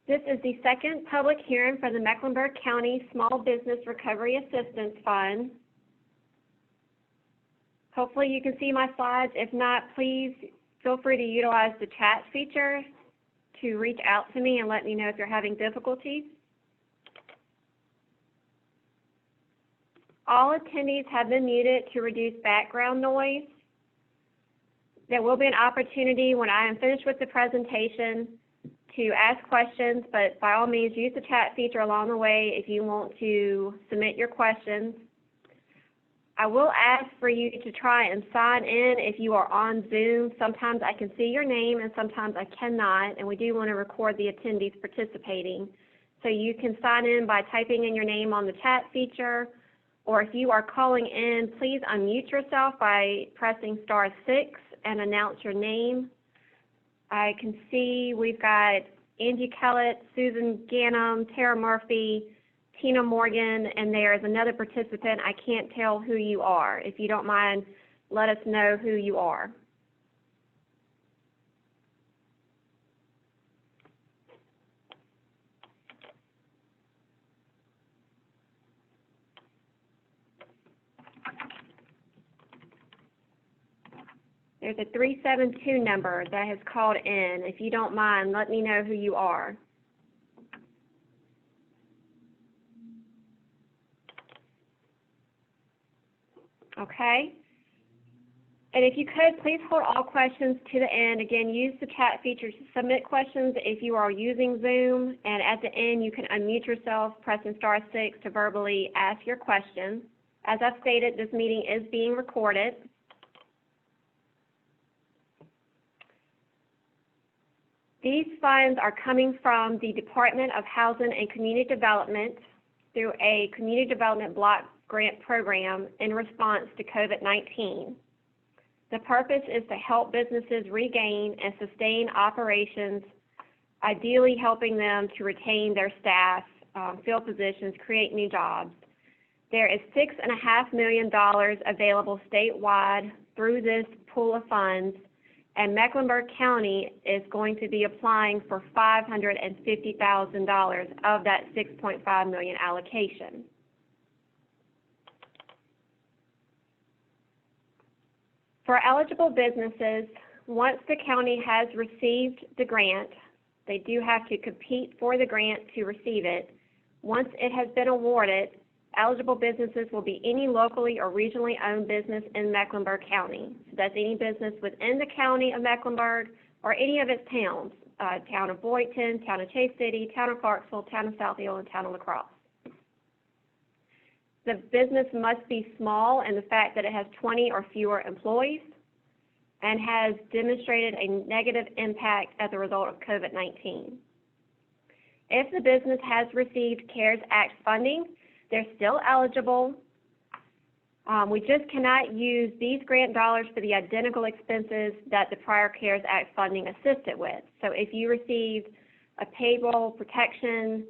This is the second public hearing for the Mecklenburg County Small Business Recovery Assistance Fund. Hopefully you can see my slides. If not, please feel free to utilize the chat feature to reach out to me and let me know if you're having difficulties. All attendees have been muted to reduce background noise. There will be an opportunity when I am finished with the presentation to ask questions, but by all means use the chat feature along the way if you want to submit your questions. I will ask for you to try and sign in if you are on Zoom. Sometimes I can see your name and sometimes I cannot, and we do want to record the attendees participating. So you can sign in by typing in your name on the chat feature, or if you are calling in, please unmute yourself by pressing *6 and announce your name. I can see we've got Angie Kellett, Susan Gannum, Tara Murphy, Tina Morgan, and there is another participant. I can't tell who you are. If you don't mind, let us know who you are. There's a 372 number that has called in. If you don't mind, let me know who you are. Okay. And if you could, please hold all questions to the end. Again, use the chat feature to submit questions if you are using Zoom. And at the end, you can unmute yourself, pressing *6 to verbally ask your question. As I've stated, this meeting is being recorded. These funds are coming from the Department of Housing and Community Development through a Community Development Block Grant Program in response to COVID-19. The purpose is to help businesses regain and sustain operations, ideally helping them to retain their staff, fill positions, create new jobs. There is $6.5 million available statewide through this pool of funds, and Mecklenburg County is going to be applying for $550,000 of that $6.5 million allocation. For eligible businesses, once the county has received the grant, they do have to compete for the grant to receive it. Once it has been awarded, eligible businesses will be any locally or regionally owned business in Mecklenburg County. So that's any business within the county of Mecklenburg or any of its towns, town of Boydton, town of Chase City, town of Clarksville, town of South Hill, and town of La Crosse. The business must be small in the fact that it has 20 or fewer employees and has demonstrated a negative impact as a result of COVID-19. If the business has received CARES Act funding, they're still eligible. We just cannot use these grant dollars for the identical expenses that the prior CARES Act funding assisted with. So if you received a payroll protection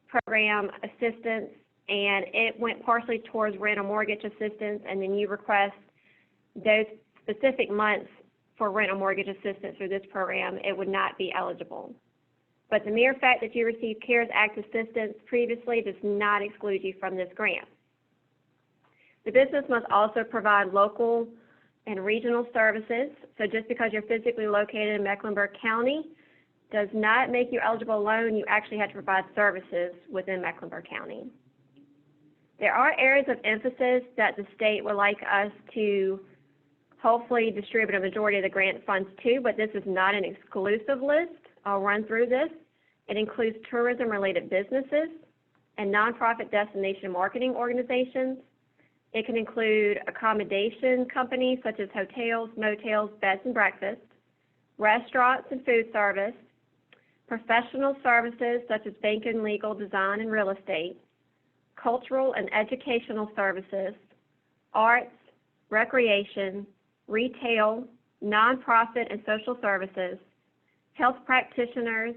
program assistance and it went partially towards rent or mortgage assistance, and then you request those specific months for rent or mortgage assistance through this program, it would not be eligible. But the mere fact that you received CARES Act assistance previously does not exclude you from this grant. The business must also provide local and regional services. So just because you're physically located in Mecklenburg County does not make you eligible alone. You actually have to provide services within Mecklenburg County. There are areas of emphasis that the state would like us to hopefully distribute a majority of the grant funds to, but this is not an exclusive list. I'll run through this. It includes tourism-related businesses and nonprofit destination marketing organizations. It can include accommodation companies such as hotels, motels, beds and breakfasts, restaurants and food service, professional services such as banking, legal, design, and real estate, cultural and educational services, arts, recreation, retail, nonprofit and social services, health practitioners,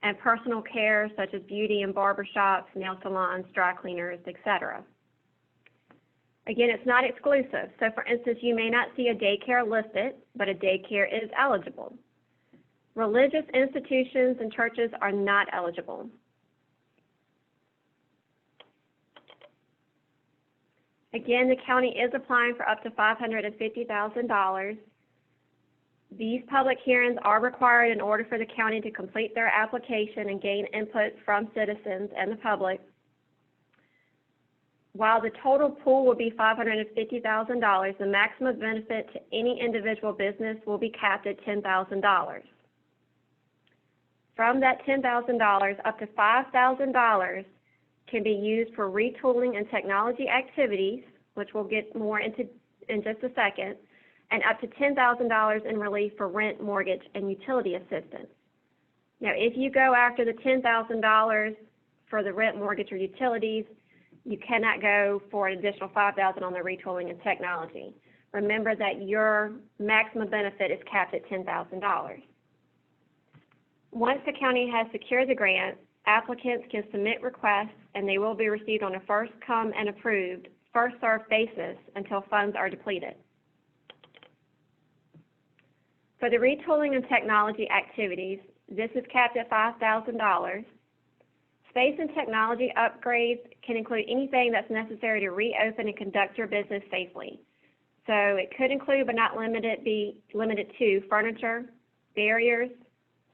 and personal care such as beauty and barber shops, nail salons, dry cleaners, etc. Again, it's not exclusive. So for instance, you may not see a daycare listed, but a daycare is eligible. Religious institutions and churches are not eligible. Again, the county is applying for up to $550,000. These public hearings are required in order for the county to complete their application and gain input from citizens and the public. While the total pool will be $550,000, the maximum benefit to any individual business will be capped at $10,000. From that $10,000, up to $5,000 can be used for retooling and technology activities, which we'll get more into in just a second, and up to $10,000 in relief for rent, mortgage, and utility assistance. Now, if you go after the $10,000 for the rent, mortgage, or utilities, you cannot go for an additional $5,000 on the retooling and technology. Remember that your maximum benefit is capped at $10,000. Once the county has secured the grant, applicants can submit requests and they will be received on a first come and approved, first served basis until funds are depleted. For the retooling and technology activities, this is capped at $5,000. Space and technology upgrades can include anything that's necessary to reopen and conduct your business safely. So it could include, but not be limited to, furniture, barriers,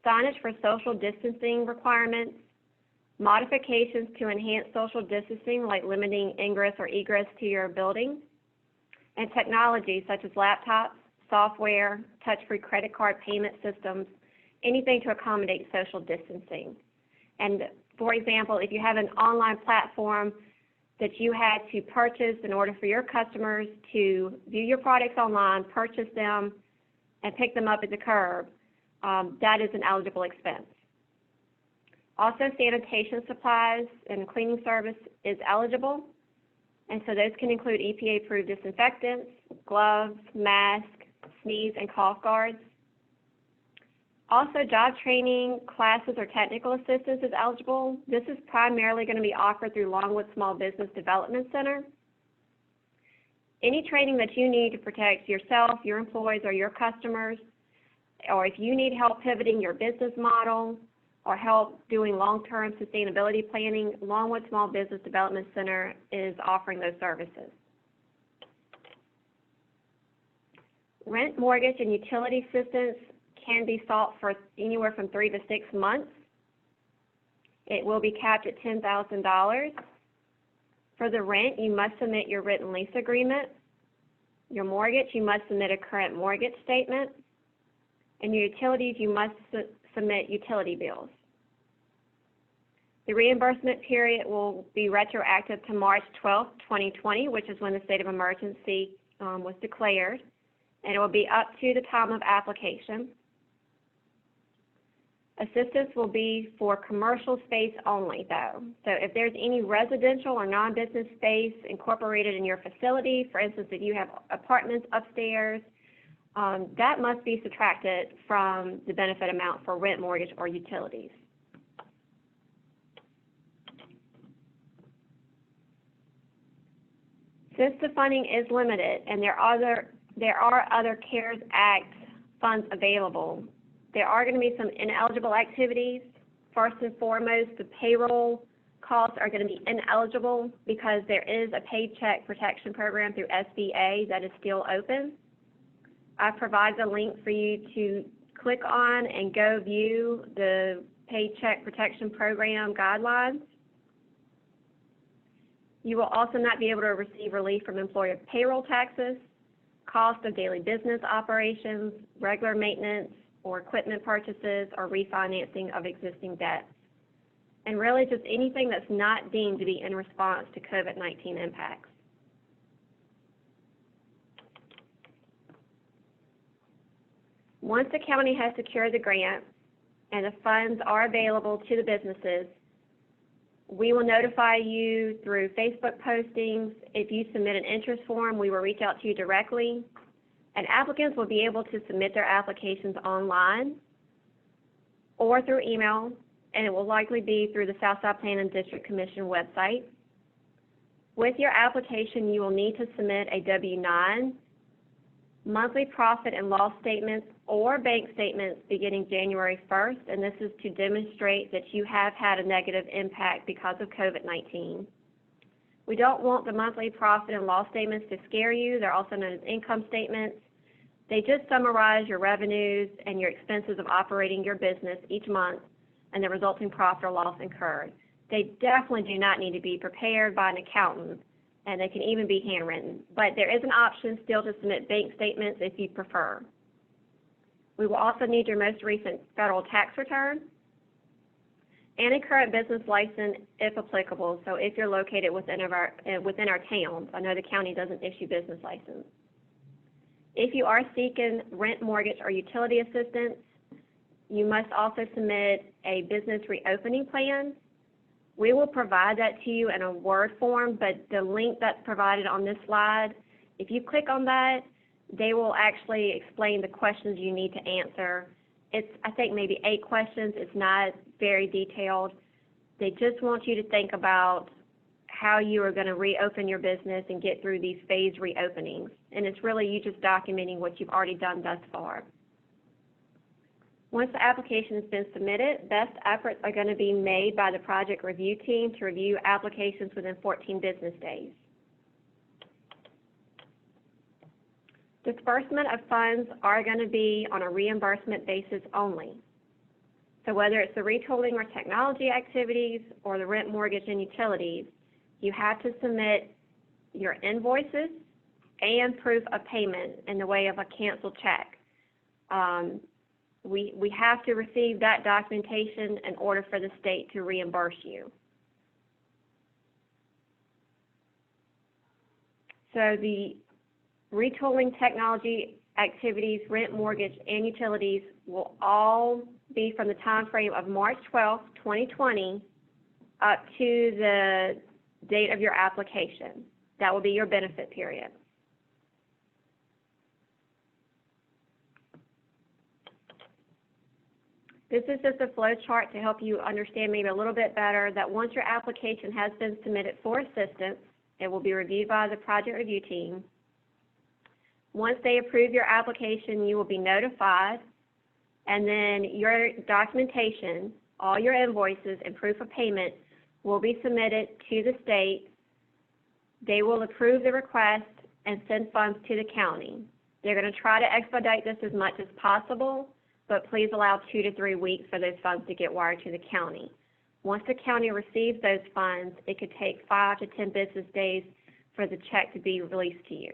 signage for social distancing requirements, modifications to enhance social distancing like limiting ingress or egress to your building, and technology such as laptops, software, touch-free credit card payment systems, anything to accommodate social distancing. And for example, if you have an online platform that you had to purchase in order for your customers to view your products online, purchase them, and pick them up at the curb, that is an eligible expense. Also, sanitation supplies and cleaning service is eligible, and so those can include EPA-approved disinfectants, gloves, masks, sneeze and cough guards. Also, job training, classes, or technical assistance is eligible. This is primarily going to be offered through Longwood Small Business Development Center. Any training that you need to protect yourself, your employees, or your customers, or if you need help pivoting your business model or help doing long-term sustainability planning, Longwood Small Business Development Center is offering those services. Rent, mortgage, and utility assistance can be sought for anywhere from 3 to 6 months. It will be capped at $10,000. For the rent, you must submit your written lease agreement. Your mortgage, you must submit a current mortgage statement. And your utilities, you must submit utility bills. The reimbursement period will be retroactive to March 12, 2020, which is when the state of emergency was declared, and it will be up to the time of application. Assistance will be for commercial space only, though. So if there's any residential or non-business space incorporated in your facility, for instance, if you have apartments upstairs, that must be subtracted from the benefit amount for rent, mortgage, or utilities. Since the funding is limited and there are other CARES Act funds available, there are going to be some ineligible activities. First and foremost, the payroll costs are going to be ineligible because there is a Paycheck Protection Program through SBA that is still open. I provided a link for you to click on and go view the Paycheck Protection Program guidelines. You will also not be able to receive relief from employer payroll taxes, cost of daily business operations, regular maintenance, or equipment purchases, or refinancing of existing debts, and really just anything that's not deemed to be in response to COVID-19 impacts. Once the county has secured the grant and the funds are available to the businesses, we will notify you through Facebook postings. If you submit an interest form, we will reach out to you directly, and applicants will be able to submit their applications online or through email, and it will likely be through the Southside Planning and District Commission website. With your application, you will need to submit a W-9. monthly profit and loss statements or bank statements beginning January 1st, and this is to demonstrate that you have had a negative impact because of COVID-19. We don't want the monthly profit and loss statements to scare you. They're also known as income statements. They just summarize your revenues and your expenses of operating your business each month and the resulting profit or loss incurred. They definitely do not need to be prepared by an accountant, and they can even be handwritten. But there is an option still to submit bank statements if you prefer. We will also need your most recent federal tax return and a current business license if applicable, so if you're located within our towns. I know the county doesn't issue business license. If you are seeking rent, mortgage, or utility assistance, you must also submit a business reopening plan. We will provide that to you in a Word form, but the link that's provided on this slide, if you click on that, they will actually explain the questions you need to answer. It's, I think, maybe 8 questions. It's not very detailed. They just want you to think about how you are going to reopen your business and get through these phased reopenings. And it's really you just documenting what you've already done thus far. Once the application has been submitted, best efforts are going to be made by the project review team to review applications within 14 business days. Disbursement of funds are going to be on a reimbursement basis only. So whether it's the retooling or technology activities or the rent, mortgage, and utilities, you have to submit your invoices and proof of payment in the way of a canceled check. We have to receive that documentation in order for the state to reimburse you. So the retooling, technology activities, rent, mortgage, and utilities will all be from the time frame of March 12, 2020 up to the date of your application. That will be your benefit period. This is just a flow chart to help you understand maybe a little bit better that once your application has been submitted for assistance, it will be reviewed by the project review team. Once they approve your application, you will be notified, and then your documentation, all your invoices and proof of payment will be submitted to the state. They will approve the request and send funds to the county. They're going to try to expedite this as much as possible, but please allow 2 to 3 weeks for those funds to get wired to the county. Once the county receives those funds, it could take 5 to 10 business days for the check to be released to you.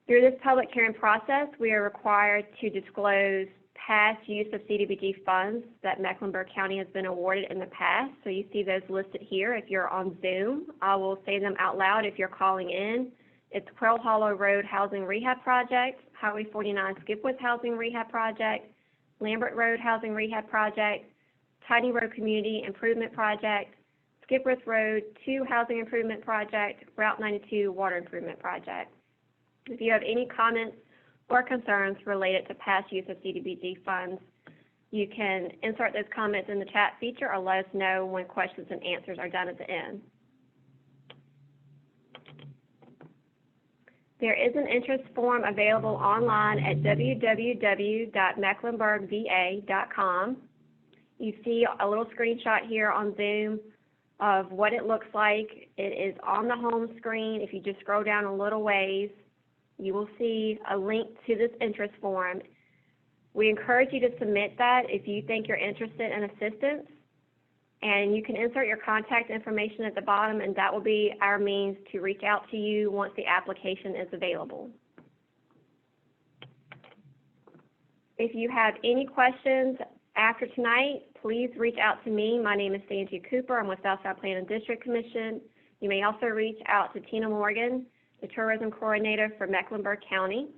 Through this public hearing process, we are required to disclose past use of CDBG funds that Mecklenburg County has been awarded in the past. So you see those listed here. If you're on Zoom, I will say them out loud if you're calling in. It's Quail Hollow Road Housing Rehab Project, Highway 49 Skipwith Housing Rehab Project, Lambert Road Housing Rehab Project, Tiny Road Community Improvement Project, Skipwith Road 2 Housing Improvement Project, Route 92 Water Improvement Project. If you have any comments or concerns related to past use of CDBG funds, you can insert those comments in the chat feature or let us know when questions and answers are done at the end. There is an interest form available online at www.mecklenburgva.com. You see a little screenshot here on Zoom of what it looks like. It is on the home screen. If you just scroll down a little ways, you will see a link to this interest form. We encourage you to submit that if you think you're interested in assistance, and you can insert your contact information at the bottom, and that will be our means to reach out to you once the application is available. If you have any questions after tonight, please reach out to me. My name is Sandy Cooper. I'm with Southside Planning District Commission. You may also reach out to Tina Morgan, the Tourism Coordinator for Mecklenburg County.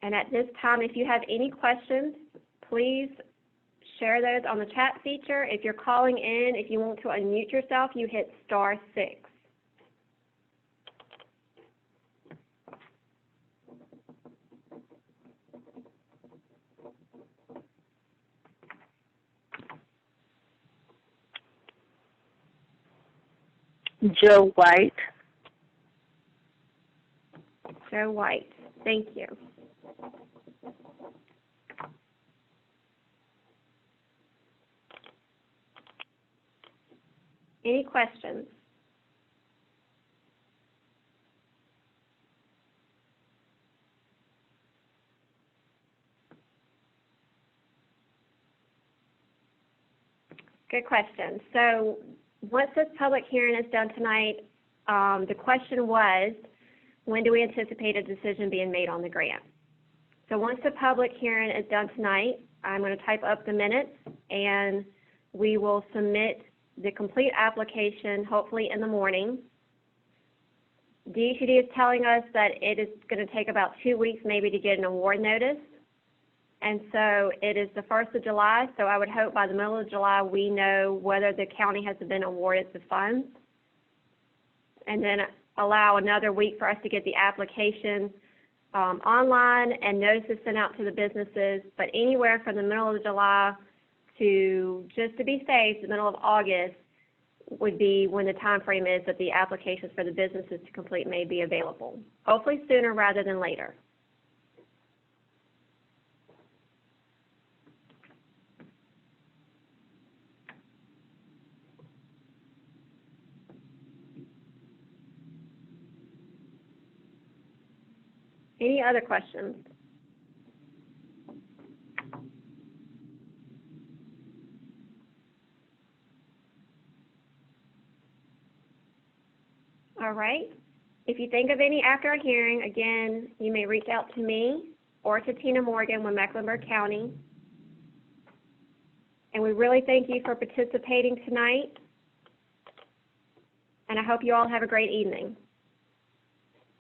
And at this time, if you have any questions, please share those on the chat feature. If you're calling in, if you want to unmute yourself, you hit *6. Joe White. Joe White. Thank you. Any questions? Good question. So once this public hearing is done tonight, the question was, when do we anticipate a decision being made on the grant? So once the public hearing is done tonight, I'm going to type up the minutes and we will submit the complete application hopefully in the morning. DHED is telling us that it is going to take about 2 weeks maybe to get an award notice. And so it is the 1st of July, so I would hope by the middle of July we know whether the county has been awarded the funds. And then allow another week for us to get the application online and notices sent out to the businesses. But anywhere from the middle of July to, just to be safe, the middle of August would be when the time frame is that the applications for the businesses to complete may be available. Hopefully sooner rather than later. Any other questions? All right. If you think of any after our hearing, again, you may reach out to me or to Tina Morgan with Mecklenburg County. And we really thank you for participating tonight. And I hope you all have a great evening.